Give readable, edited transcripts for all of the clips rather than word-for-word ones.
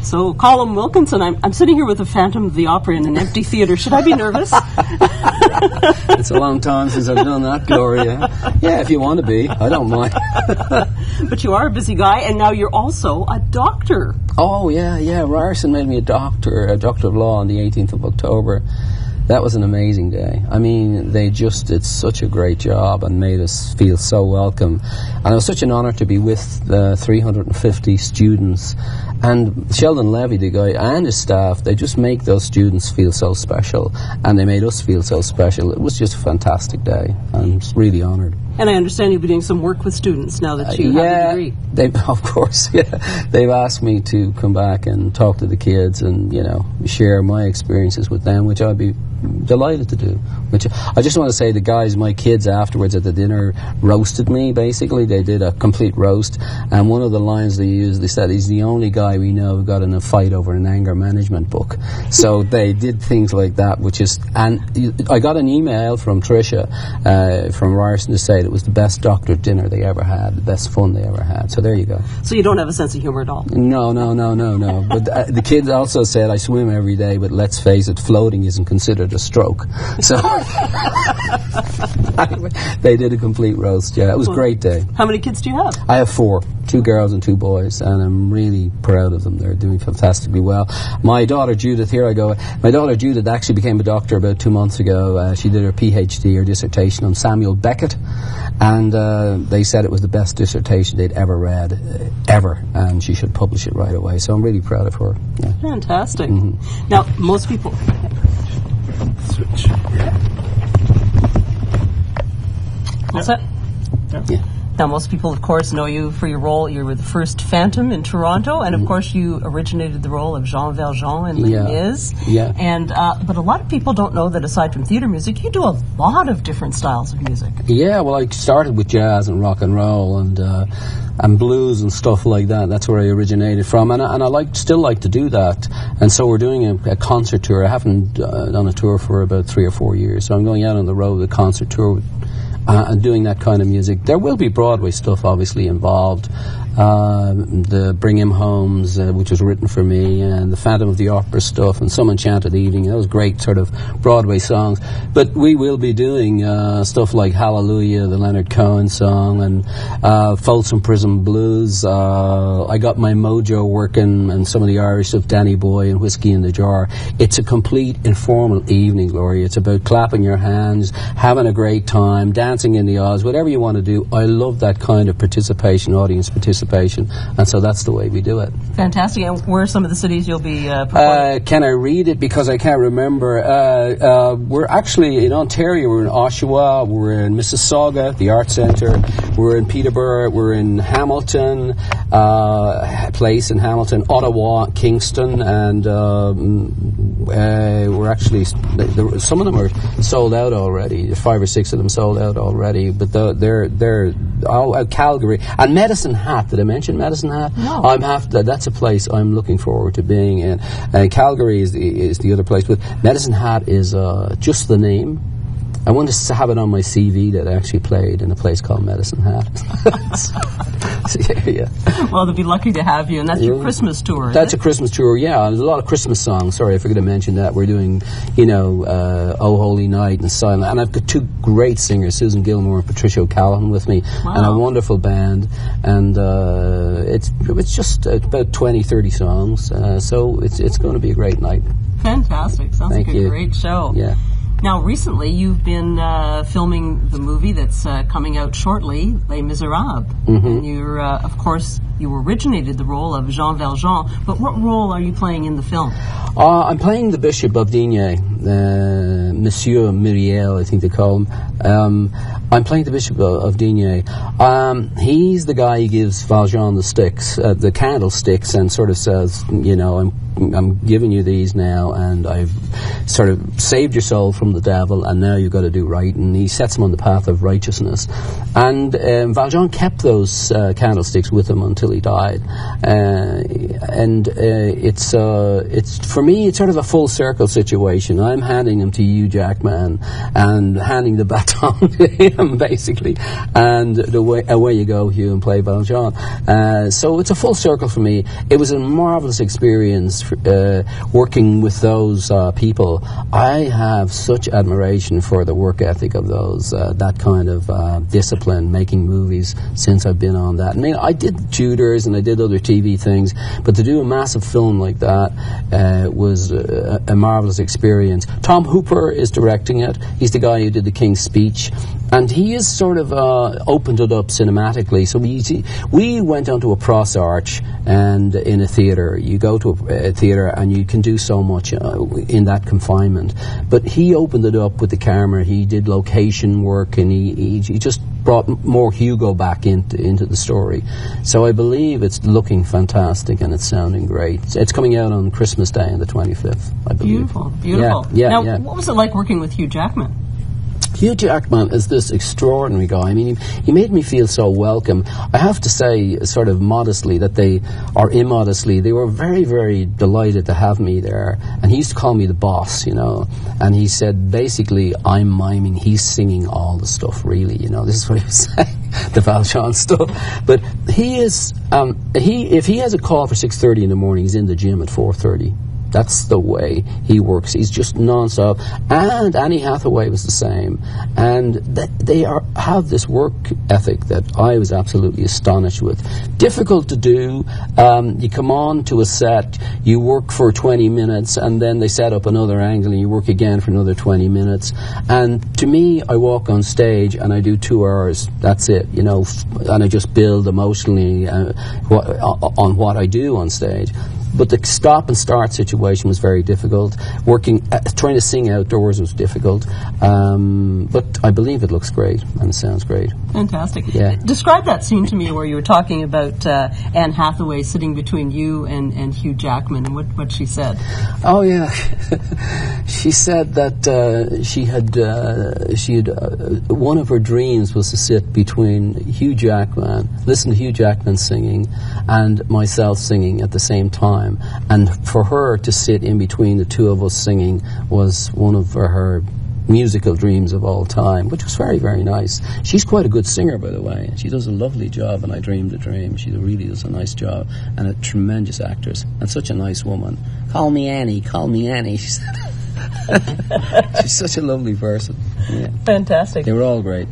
So, Colin Wilkinson, I'm sitting here with the Phantom of the Opera in an empty theatre. Should I be nervous? It's a long time since I've done that, Gloria. Yeah, if you want to be, I don't mind. But you are a busy guy, and now you're also a doctor. Oh, yeah. Ryerson made me a doctor of law on the 18th of October. That was an amazing day. I mean, they just did such a great job and made us feel so welcome. And it was such an honor to be with 350 students. And Sheldon Levy, the guy, and his staff, they just make those students feel so special. And they made us feel so special. It was just a fantastic day. I'm just really honored. And I understand you'll be doing some work with students now that you have a degree. Of course, yeah. They've asked me to come back and talk to the kids and, share my experiences with them, which I'd be delighted to do. Which I just want to say, the guys, my kids afterwards at the dinner roasted me, basically. They did a complete roast. And one of the lines they used, they said, he's the only guy we know who got in a fight over an anger management book. So they did things like that, and I got an email from Tricia, from Ryerson, to say it was the best doctor dinner they ever had, the best fun they ever had. So there you go. So you don't have a sense of humor at all? No. But the kids also said, I swim every day, but let's face it, floating isn't considered a stroke. So they did a complete roast. Yeah, it was a great day. How many kids do you have? I have 4, 2 girls and 2 boys, and I'm really proud of them. They're doing fantastically well. My daughter Judith, my daughter Judith actually became a doctor about 2 months ago. She did her PhD, her dissertation on Samuel Beckett, and they said it was the best dissertation they'd ever read, ever, and she should publish it right away. So I'm really proud of her. Yeah. Fantastic. Mm-hmm. Now, most people... Switch. What's that? Yeah. Now, most people, of course, know you for your role. You were the first Phantom in Toronto, and of course, you originated the role of Jean Valjean in Les Mis. Yeah. And but a lot of people don't know that aside from theater music, you do a lot of different styles of music. Yeah. Well, I started with jazz and rock and roll and blues and stuff like that. That's where I originated from, and I still like to do that. And so we're doing a concert tour. I haven't done a tour for about 3 or 4 years, so I'm going out on the road with a concert tour. And doing that kind of music. There will be Broadway stuff obviously involved. The Bring Him Homes, which was written for me, and the Phantom of the Opera stuff, and Some Enchanted Evening. Those great sort of Broadway songs. But we will be doing stuff like Hallelujah, the Leonard Cohen song, and Folsom Prison Blues. I got my mojo working, and some of the Irish stuff, Danny Boy and Whiskey in the Jar. It's a complete informal evening, Gloria. It's about clapping your hands, having a great time, dancing in the aisles, whatever you want to do. I love that kind of participation, audience participation, and so that's the way we do it. Fantastic. And where are some of the cities you'll be performing? Can I read it? Because I can't remember. We're actually in Ontario. We're in Oshawa. We're in Mississauga, the Art Centre. We're in Peterborough. We're in Hamilton, place in Hamilton, Ottawa, Kingston, and we're actually, some of them are sold out already. 5 or 6 of them sold out already, but they're all Calgary and Medicine Hat. Did I mention Medicine Hat? No. That's a place I'm looking forward to being in. Calgary is the other place, but Medicine Hat is just the name. I want to have it on my CV that I actually played in a place called Medicine Hat. Yeah. Well, they'll be lucky to have you, and that's your Christmas tour. That's a Christmas tour, yeah. There's a lot of Christmas songs. Sorry, I forgot to mention that. We're doing, Oh Holy Night and Silent. And I've got 2 great singers, Susan Gilmore and Patricia O'Callaghan, with me, and a wonderful band. And it's just about 20, 30 songs. So it's going to be a great night. Fantastic. Sounds like a great show. Yeah. Now, recently, you've been filming the movie that's coming out shortly, Les Miserables. Mm-hmm. And you're, of course, you originated the role of Jean Valjean, but what role are you playing in the film? I'm playing the Bishop of Digne, Monsieur Myriel, I think they call him. I'm playing the Bishop of Digne. He's the guy who gives Valjean the sticks, the candlesticks, and sort of says, I'm giving you these now, and I've sort of saved your soul from the devil, and now you've got to do right. And he sets him on the path of righteousness. And Valjean kept those candlesticks with him until he died. And it's for me, it's sort of a full circle situation. I'm handing him to Hugh Jackman and handing the baton to him, basically. And away you go, Hugh, and play Valjean. So it's a full circle for me. It was a marvellous experience working with those people. I have such admiration for the work ethic of those, that kind of discipline, making movies, since I've been on that. I mean, I did Tudors and I did other TV things, but to do a massive film like that was a marvellous experience. Tom Hooper is directing it. He's the guy who did The King's Speech, and he has sort of opened it up cinematically. So we went onto a cross arch, and in a theatre, you go to a theatre and you can do so much in that confinement. But he opened it up with the camera. He did location work, and he just brought more Hugo back into the story. So I believe it's looking fantastic and it's sounding great. It's coming out on Christmas Day on the 25th, I believe. Beautiful, beautiful. Yeah, now, what was it like working with Hugh Jackman? Hugh Jackman is this extraordinary guy. I mean, he made me feel so welcome. I have to say, sort of modestly, or immodestly, they were very, very delighted to have me there. And he used to call me the boss, And he said, basically, I'm miming, he's singing all the stuff, really, This is what he was saying, the Valjean stuff. But he is, if he has a call for 6:30 in the morning, he's in the gym at 4:30. That's the way he works. He's just non-stop. And Annie Hathaway was the same. And they have this work ethic that I was absolutely astonished with. Difficult to do. You come on to a set, you work for 20 minutes, and then they set up another angle, and you work again for another 20 minutes. And to me, I walk on stage, and I do 2 hours. That's it, and I just build emotionally on what I do on stage. But the stop and start situation was very difficult. Trying to sing outdoors was difficult. But I believe it looks great and it sounds great. Fantastic. Yeah. Describe that scene to me where you were talking about Anne Hathaway sitting between you and Hugh Jackman, and what she said. Oh yeah, she said that she had one of her dreams was to sit between Hugh Jackman, listen to Hugh Jackman singing, and myself singing at the same time. And for her to sit in between the two of us singing was one of her musical dreams of all time, which was very, very nice. She's quite a good singer, by the way. She does a lovely job, and I Dreamed a Dream. She really does a nice job, and a tremendous actress, and such a nice woman. Call me Annie, she said. She's such a lovely person. Yeah. Fantastic. They were all great.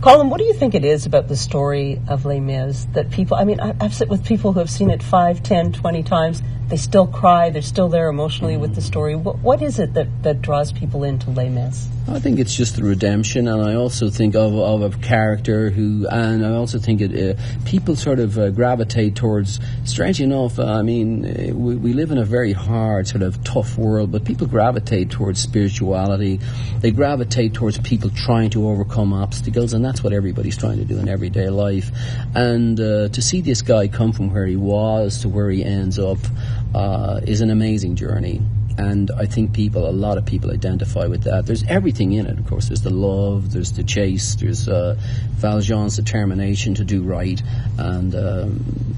Colin, what do you think it is about the story of Les Mis that people, I've sat with people who have seen it 5, 10, 20 times, they still cry, they're still there emotionally with the story. What is it that draws people into Les Mis? I think it's just the redemption, and I also think of a character and I also think people sort of gravitate towards, strange enough, we live in a very hard, sort of tough world, but people gravitate towards spirituality. They gravitate towards people trying to overcome obstacles, and that's what everybody's trying to do in everyday life. And to see this guy come from where he was to where he ends up is an amazing journey. And I think a lot of people identify with that. There's everything in it, of course. There's the love, there's the chase, there's Valjean's determination to do right, and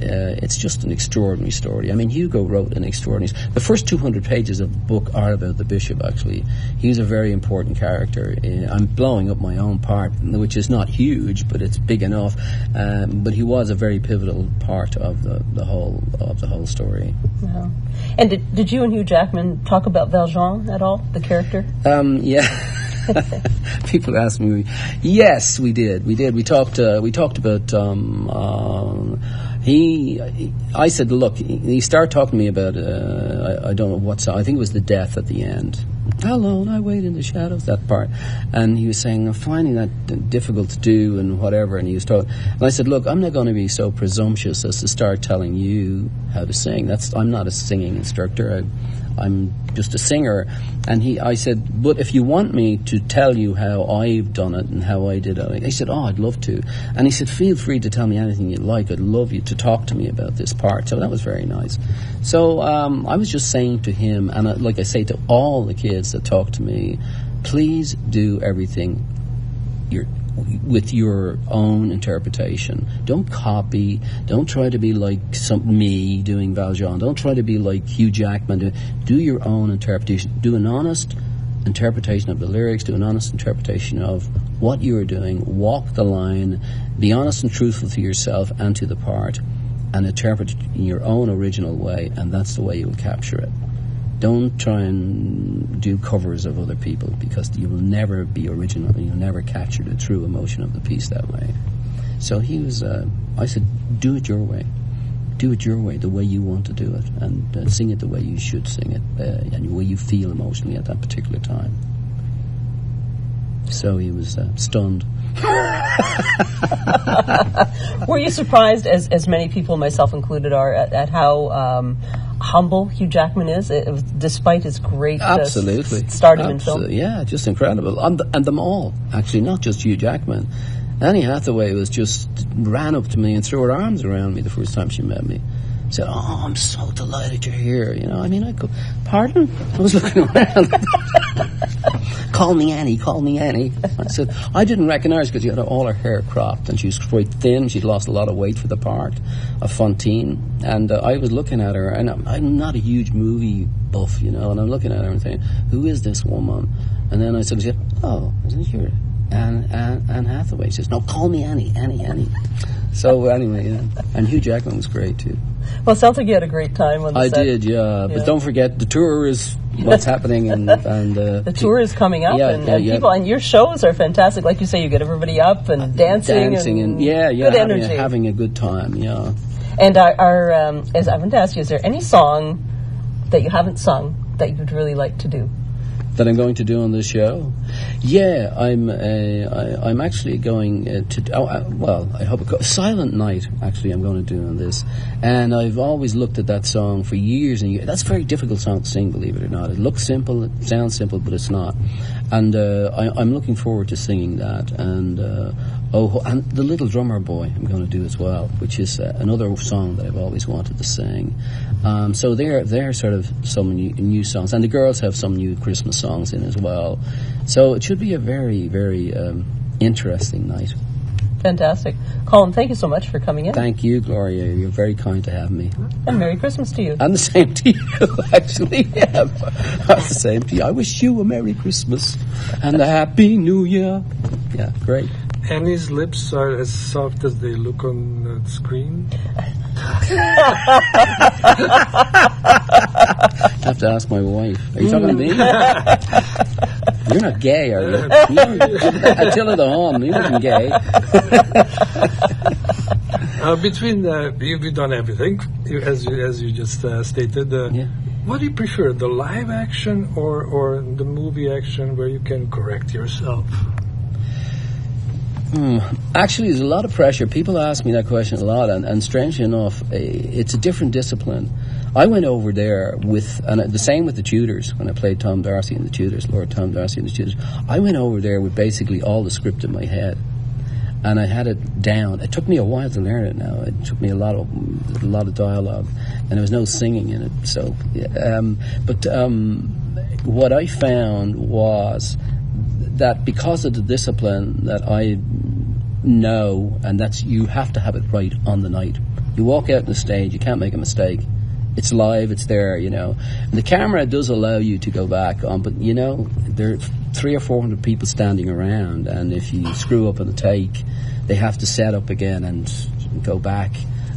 it's just an extraordinary story. I mean, Hugo wrote an extraordinary... The first 200 pages of the book are about the bishop, actually. He's a very important character. I'm blowing up my own part, which is not huge, but it's big enough. But he was a very pivotal part of the whole story. Wow. And did you and Hugh Jackman talk about Valjean at all, the character? Yeah. People ask me. Yes, we did. We talked about. I said, look. He started talking to me about. I don't know what song. I think it was the death at the end. How long I wait in the shadows, that part. And he was saying, I'm finding that difficult to do and whatever. And he was talking. And I said, look, I'm not going to be so presumptuous as to start telling you how to sing. I'm not a singing instructor. I'm just a singer. And I said, but if you want me to tell you how I've done it and how I did it, he said, I'd love to. And he said, feel free to tell me anything you'd like. I'd love you to talk to me about this part. So that was very nice. So I was just saying to him, and like I say to all the kids that talk to me, please do everything with your own interpretation. Don't copy. Don't try to be like me doing Valjean. Don't try to be like Hugh Jackman. Do your own interpretation. Do an honest interpretation of the lyrics, do an honest interpretation of what you're doing, walk the line, be honest and truthful to yourself and to the part, and interpret it in your own original way, and that's the way you will capture it. Don't try and do covers of other people, because you will never be original and you'll never capture the true emotion of the piece that way. So I said, do it your way. Do it your way, the way you want to do it, and sing it the way you should sing it, and the way you feel emotionally at that particular time. So he was stunned. Were you surprised, as many people, myself included, are, at how humble Hugh Jackman is, despite his great stardom in film? Yeah, just incredible. And them all, actually, not just Hugh Jackman. Annie Hathaway ran up to me and threw her arms around me the first time she met me. Said, "Oh, I'm so delighted you're here." You know, I mean, I go, "Pardon?" I was looking around. Call me Annie. I said, I didn't recognize her because she had all her hair cropped and she was quite thin. She'd lost a lot of weight for the part of Fantine. And I was looking at her, and I'm not a huge movie buff, you know, and I'm looking at her and saying, who is this woman? And then I said, "Oh, isn't she Anne Hathaway?" She says, "No, call me Annie. So anyway, yeah. And Hugh Jackman was great too. Well, it sounds like you had a great time on the set. I did, yeah. But don't forget, the tour is what's happening, and the tour is coming up, and people, and your shows are fantastic. Like you say, you get everybody up and dancing and good energy, having a good time, yeah. And as I want to ask you, is there any song that you haven't sung that you'd really like to do? That I'm going to do on this show? Yeah, I'm actually going I hope Silent Night, actually, I'm going to do on this. And I've always looked at that song for years and years. That's a very difficult song to sing, believe it or not. It looks simple, it sounds simple, but it's not. And I'm looking forward to singing that. And and The Little Drummer Boy I'm going to do as well, which is another song that I've always wanted to sing. So they're sort of some new songs. And the girls have some new Christmas songs in as well. So it should be a very, very interesting night. Fantastic. Colin, thank you so much for coming in. Thank you, Gloria. You're very kind to have me. And Merry Christmas to you. And the same to you, actually. Yeah, the same to you. I wish you a Merry Christmas and a Happy New Year. Yeah, great. Annie's lips are as soft as they look on the screen. I have to ask my wife. Are you talking to me? You're not gay, are you? Attila the Hun, he wasn't gay. You've done everything, as you just stated. What do you prefer, the live action or the movie action where you can correct yourself? Actually, there's a lot of pressure. People ask me that question a lot, and strangely enough, it's a different discipline. I went over there and the same with the Tudors, when I played Tom Darcy in the Tudors, Lord Tom Darcy in the Tudors. I went over there with basically all the script in my head, and I had it down. It took me a while to learn it now. It took me a lot of dialogue, and there was no singing in it. So, what I found was that because of the discipline that I know, and you have to have it right on the night. You walk out on the stage, you can't make a mistake. It's live, it's there, you know. And the camera does allow you to go back on, but you know, there are 300 or 400 people standing around, and if you screw up on the take, they have to set up again and go back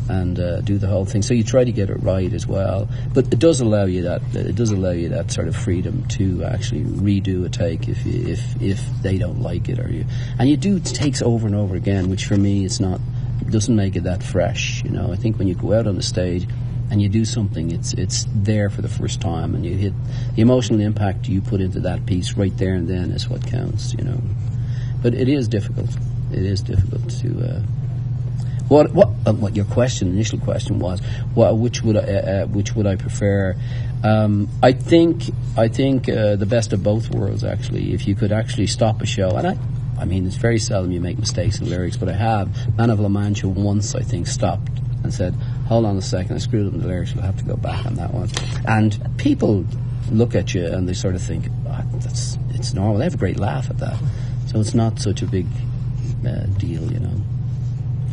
and do the whole thing. So you try to get it right as well. But it does allow you that. It does allow you that sort of freedom to actually redo a take if they don't like it, and you do takes over and over again, which for me doesn't make it that fresh. You know, I think when you go out on the stage and you do something, it's there for the first time, and you hit the emotional impact you put into that piece right there and then is what counts. You know, but it is difficult. It is difficult to. What your initial question was? Which would I prefer? I think the best of both worlds. Actually, if you could actually stop a show, and I mean, it's very seldom you make mistakes in lyrics, but I have. Man of La Mancha once, I think, stopped and said, "Hold on a second, I screwed up in the lyrics. We'll have to go back on that one." And people look at you and they sort of think, it's normal. They have a great laugh at that, so it's not such a big deal, you know.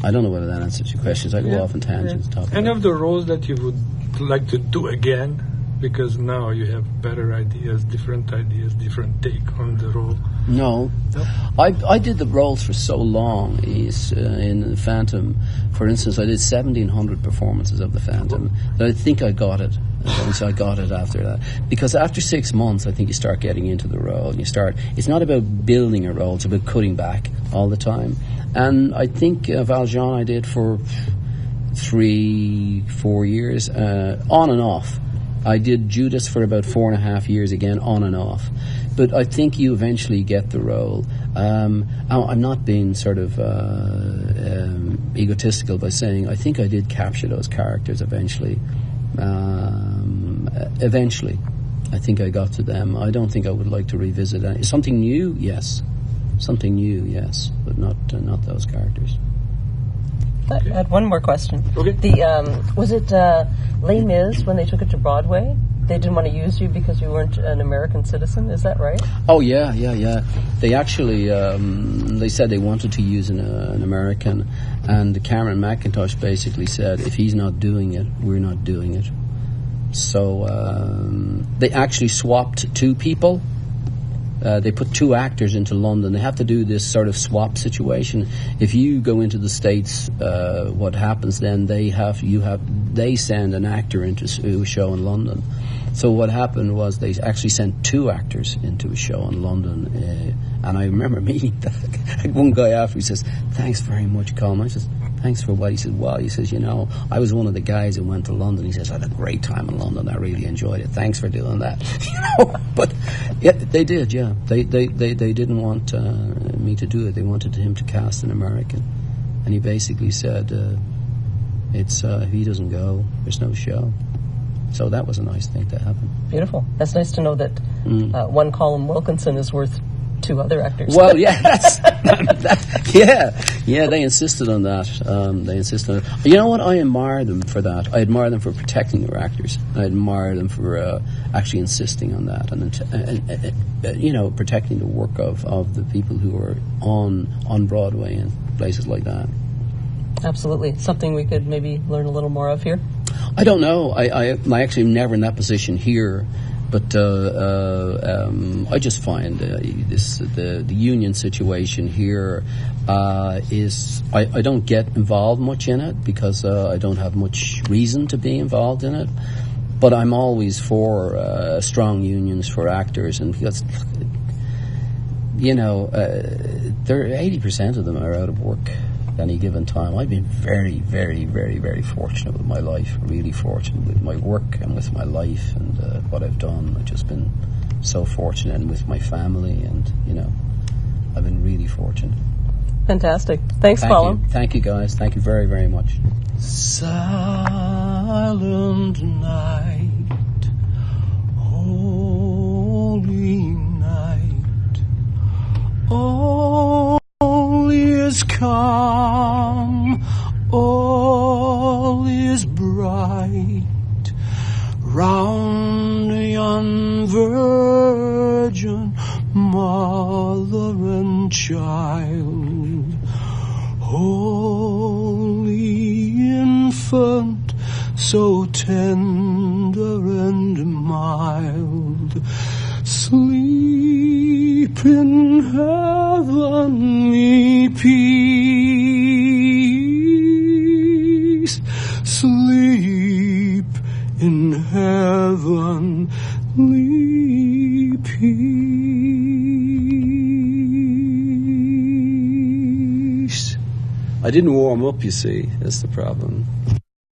I don't know whether that answers your questions. I go off on tangents. Any of the roles that you would like to do again? because now you have better ideas, different take on the role? No. I did the roles for so long. In The Phantom, for instance, I did 1,700 performances of The Phantom. That I think I got it. So I got it after that. Because after 6 months, I think you start getting into the role. And it's not about building a role, it's about cutting back all the time. And I think Valjean I did for 3-4 years, on and off. I did Judas for about 4.5 years again, on and off. But I think you eventually get the role. I'm not being sort of egotistical by saying I think I did capture those characters eventually. Eventually, I think I got to them. I don't think I would like to revisit any. Something new, yes. Something new, yes, but not those characters. I had one more question. Okay. Was it Les Mis when they took it to Broadway? They didn't want to use you because you weren't an American citizen. Is that right? Oh yeah. They actually they said they wanted to use an American, and Cameron McIntosh basically said, if he's not doing it, we're not doing it. So they actually swapped 2 people. They put 2 actors into London. They have to do this sort of swap situation. If you go into the States, what happens then? They send an actor into a show in London. So what happened was they actually sent 2 actors into a show in London. And I remember meeting one guy after. He says, "Thanks very much, Colm." I says, "Thanks for what?" He said, "Well," he says, I was one of the guys who went to London. He says, "I had a great time in London. I really enjoyed it. Thanks for doing that." But yeah, they did. Yeah, they didn't want me to do it. They wanted him to cast an American, and he basically said, "It's if he doesn't go, there's no show." So that was a nice thing to happen. Beautiful. That's nice to know that one Colm Wilkinson is worth 2 other actors. Well, yes. Yeah, they insisted on that. You know what? I admire them for that. I admire them for protecting their actors. I admire them for actually insisting on that and protecting the work of the people who are on Broadway and places like that. Absolutely. Something we could maybe learn a little more of here? I don't know. I actually am never in that position here. But I just find the union situation here is I don't get involved much in it because I don't have much reason to be involved in it. But I'm always for strong unions for actors, and because 80% of them are out of work at any given time. I've been very, very, very, very fortunate with my life, really fortunate with my work and with my life and what I've done. I've just been so fortunate, and with my family, and I've been really fortunate. Fantastic. Thanks, Colm. Thank you, guys. Thank you very, very much. Silent night, holy night, all is calm, all is bright, round yon virgin mother and child, holy infant, so tender and mild, sleep in heavenly peace, sleep in heavenly peace. I didn't warm up, you see, that's the problem.